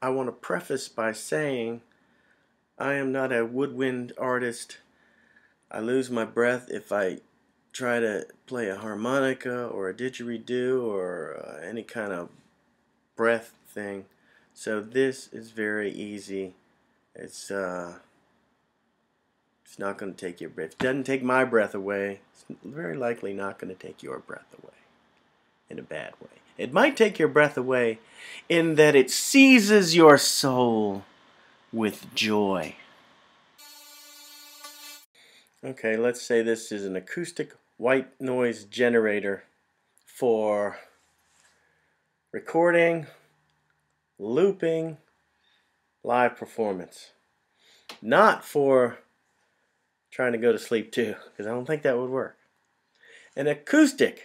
I want to preface by saying I am not a woodwind artist. I lose my breath if I try to play a harmonica or a didgeridoo or any kind of breath thing. So this is very easy. It's not going to take your breath. It doesn't take my breath away. It's very likely not going to take your breath away in a bad way. It might take your breath away in that it seizes your soul with joy. Okay, let's say this is an acoustic white noise generator for recording, looping, live performance. Not for trying to go to sleep too, because I don't think that would work. An acoustic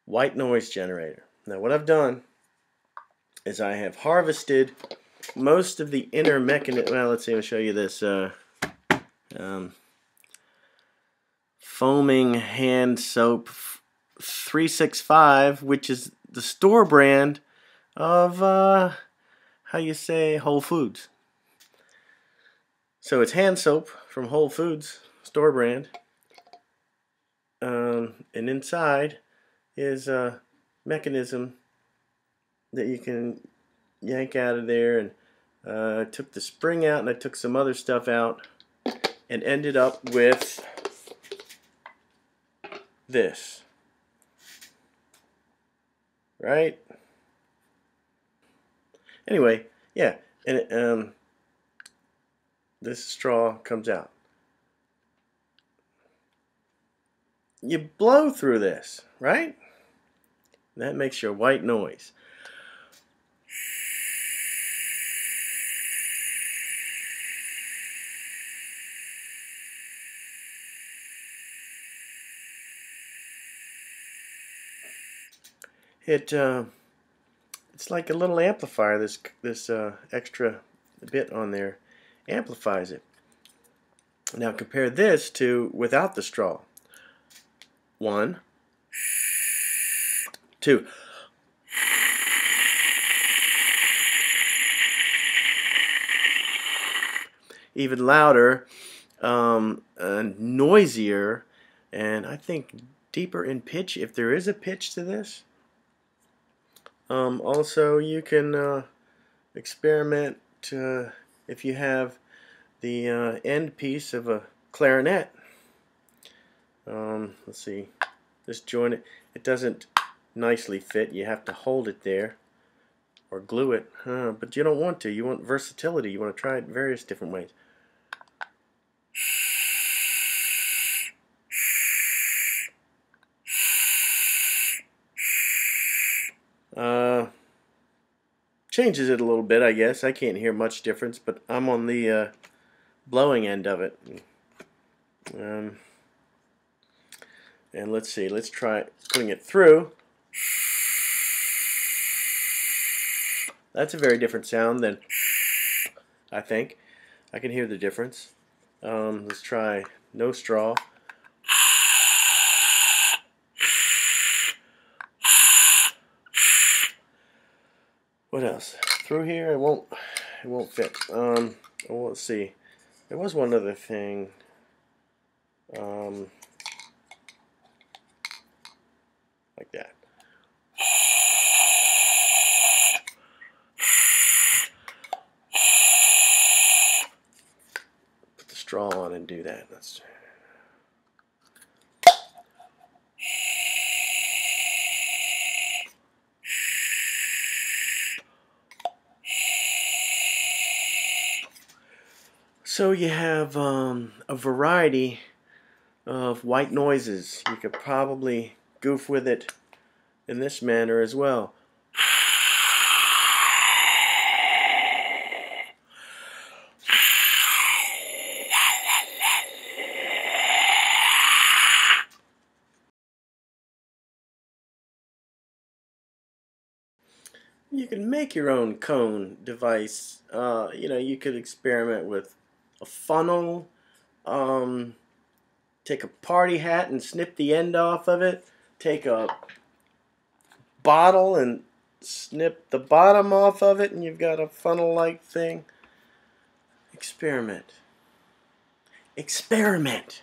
white noise generator. Now what I've done is I have harvested most of the inner mechanism. Well, let's see, I'll show you this foaming hand soap 365, which is the store brand of how you say Whole Foods. So it's hand soap from Whole Foods, store brand, and inside is a mechanism that you can yank out of there, and I took the spring out and I took some other stuff out and ended up with this, right? Anyway, yeah, and it, this straw comes out. You blow through this, right? That makes your white noise. It's like a little amplifier. This extra bit on there amplifies it. Now compare this to without the straw. 1, 2. Even louder, noisier, and I think deeper in pitch, if there is a pitch to this. Also, you can experiment if you have the end piece of a clarinet. Let's see, this joint, it doesn't nicely fit. You have to hold it there or glue it, but you don't want to. You want versatility. You want to try it various different ways. Changes it a little bit, I guess. I can't hear much difference, but I'm on the blowing end of it. And let's see, let's try putting it through. That's a very different sound than, I think. I can hear the difference. Let's try no straw. What else? Through here, it won't fit. Well, let's see. There was one other thing. Like that. Put the straw on and do that. Let's. So you have a variety of white noises. You could probably goof with it in this manner as well. You can make your own cone device. You know, you could experiment with a funnel, take a party hat and snip the end off of it, take a bottle and snip the bottom off of it and you've got a funnel-like thing. Experiment. Experiment.